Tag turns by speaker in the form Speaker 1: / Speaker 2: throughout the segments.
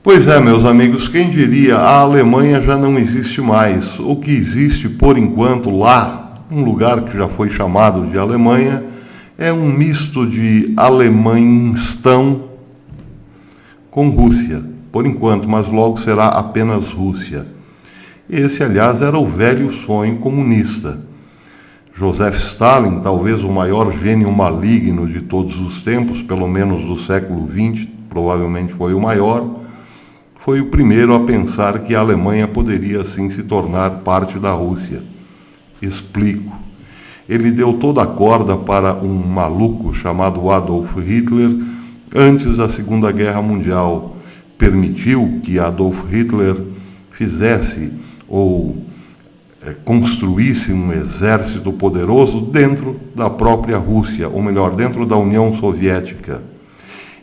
Speaker 1: Pois é, meus amigos, quem diria, a Alemanha já não existe mais. O que existe por enquanto lá, um lugar que já foi chamado de Alemanha, é um misto de Alemanhistão com Rússia, por enquanto, mas logo será apenas Rússia. Esse, aliás, era o velho sonho comunista. Joseph Stalin, talvez o maior gênio maligno de todos os tempos, pelo menos do século XX, provavelmente foi o maior, foi o primeiro a pensar que a Alemanha poderia assim se tornar parte da Rússia. Explico. Ele deu toda a corda para um maluco chamado Adolf Hitler antes da Segunda Guerra Mundial. Permitiu que Adolf Hitler fizesse ou construísse um exército poderoso dentro da própria Rússia, ou melhor, dentro da União Soviética.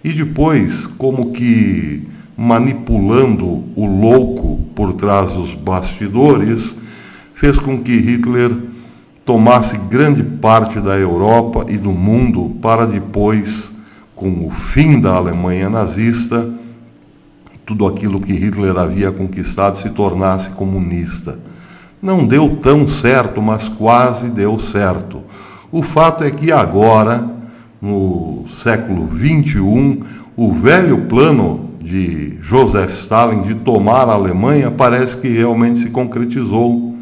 Speaker 1: E depois, como que manipulando o louco por trás dos bastidores, fez com que Hitler tomasse grande parte da Europa e do mundo para depois, com o fim da Alemanha nazista, tudo aquilo que Hitler havia conquistado se tornasse comunista. Não deu tão certo, mas quase deu certo. O fato é que agora, no século XXI, o velho plano de Joseph Stalin de tomar a Alemanha parece que realmente se concretizou,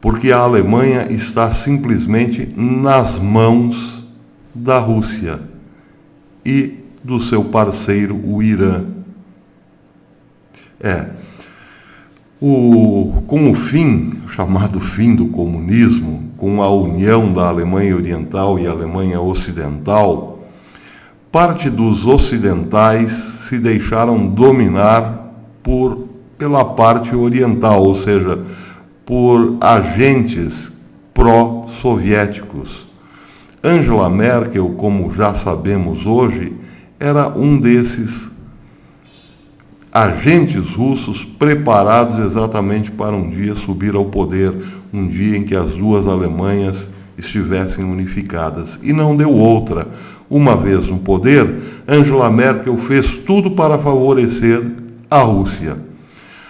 Speaker 1: porque a Alemanha está simplesmente nas mãos da Rússia e do seu parceiro, o Irã. Com o fim, chamado fim do comunismo, com a união da Alemanha Oriental e Alemanha Ocidental, parte dos ocidentais se deixaram dominar pela parte oriental, ou seja, por agentes pró-soviéticos. Angela Merkel, como já sabemos hoje, era um desses agentes russos preparados exatamente para um dia subir ao poder, um dia em que as duas Alemanhas estivessem unificadas. E não deu outra. Uma vez no poder, Angela Merkel fez tudo para favorecer a Rússia.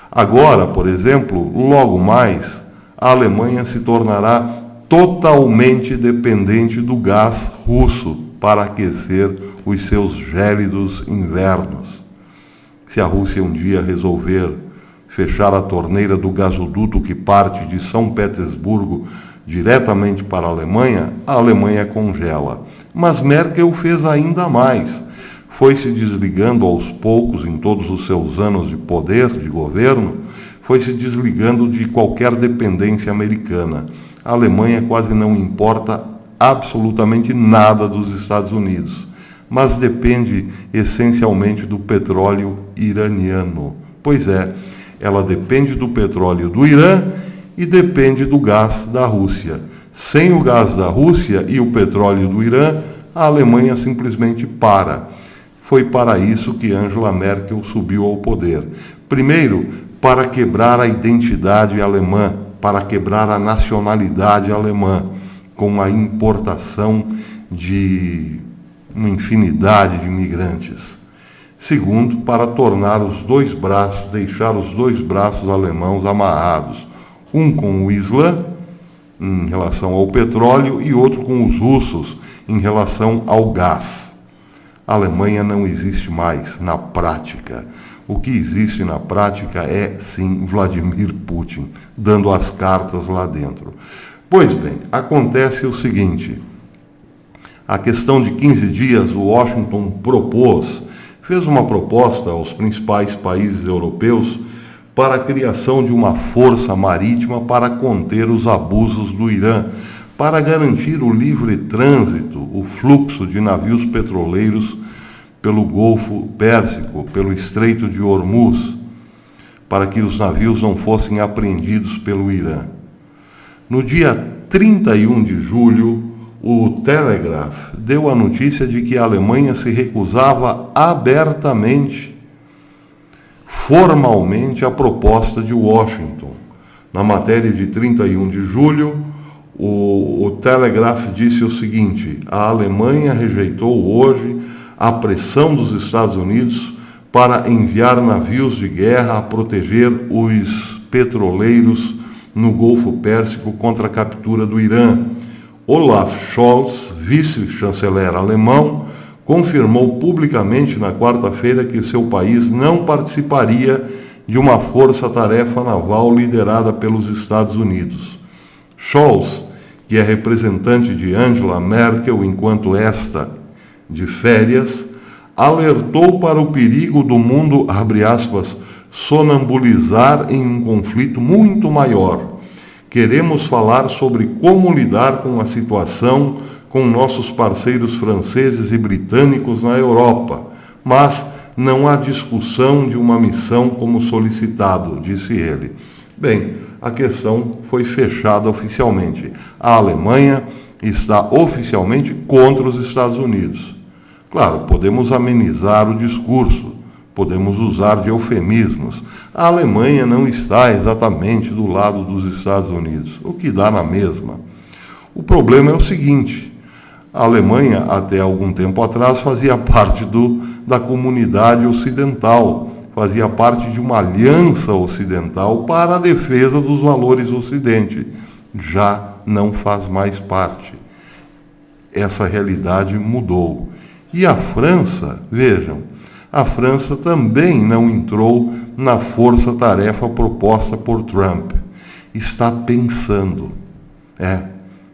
Speaker 1: Agora, por exemplo, logo mais, a Alemanha se tornará totalmente dependente do gás russo para aquecer os seus gélidos invernos. Se a Rússia um dia resolver fechar a torneira do gasoduto que parte de São Petersburgo diretamente para a Alemanha congela. Mas Merkel fez ainda mais. Foi se desligando aos poucos, em todos os seus anos de poder, de governo, foi se desligando de qualquer dependência americana. A Alemanha quase não importa absolutamente nada dos Estados Unidos, mas depende essencialmente do petróleo iraniano. Pois é, ela depende do petróleo do Irã e depende do gás da Rússia. Sem o gás da Rússia e o petróleo do Irã, a Alemanha simplesmente para. Foi para isso que Angela Merkel subiu ao poder. Primeiro, para quebrar a identidade alemã, para quebrar a nacionalidade alemã, com a importação de uma infinidade de imigrantes. Segundo, para tornar deixar os dois braços alemãos amarrados, um com o Islã, em relação ao petróleo, e outro com os russos, em relação ao gás. A Alemanha não existe mais na prática. O que existe na prática é, sim, Vladimir Putin, dando as cartas lá dentro. Pois bem, acontece o seguinte: a questão de 15 dias, o Washington fez uma proposta aos principais países europeus para a criação de uma força marítima para conter os abusos do Irã, para garantir o livre trânsito, o fluxo de navios petroleiros pelo Golfo Pérsico, pelo Estreito de Hormuz, para que os navios não fossem apreendidos pelo Irã. No dia 31 de julho, o Telegraph deu a notícia de que a Alemanha se recusava abertamente, formalmente, à proposta de Washington. Na matéria de 31 de julho, o Telegraph disse o seguinte: a Alemanha rejeitou hoje a pressão dos Estados Unidos para enviar navios de guerra a proteger os petroleiros no Golfo Pérsico contra a captura do Irã. Olaf Scholz, vice-chanceler alemão, confirmou publicamente na quarta-feira que seu país não participaria de uma força-tarefa naval liderada pelos Estados Unidos. Scholz, que é representante de Angela Merkel enquanto esta de férias, alertou para o perigo do mundo, abre aspas, sonambulizar em um conflito muito maior. Queremos falar sobre como lidar com a situação com nossos parceiros franceses e britânicos na Europa, mas não há discussão de uma missão como solicitado, disse ele. Bem, a questão foi fechada oficialmente. A Alemanha está oficialmente contra os Estados Unidos. Claro, podemos amenizar o discurso, podemos usar de eufemismos. A Alemanha não está exatamente do lado dos Estados Unidos, o que dá na mesma. O problema é o seguinte: a Alemanha, até algum tempo atrás, fazia parte da comunidade ocidental, fazia parte de uma aliança ocidental para a defesa dos valores do Ocidente. Já não faz mais parte. Essa realidade mudou. E a França, vejam, a França também não entrou na força-tarefa proposta por Trump. Está pensando.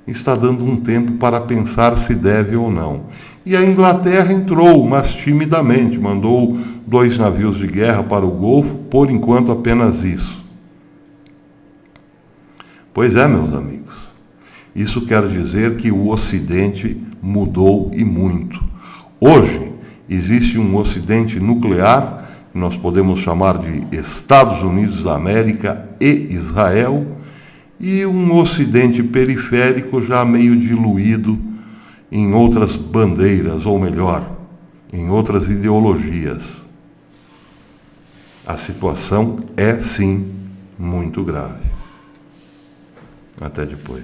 Speaker 1: Está dando um tempo para pensar se deve ou não. E a Inglaterra entrou, mas timidamente, mandou 2 navios de guerra para o Golfo, por enquanto apenas isso. Pois é, meus amigos, isso quer dizer que o Ocidente mudou e muito. Hoje, existe um Ocidente nuclear, que nós podemos chamar de Estados Unidos da América e Israel, e um Ocidente periférico já meio diluído em outras bandeiras, ou melhor, em outras ideologias. A situação é, sim, muito grave. Até depois.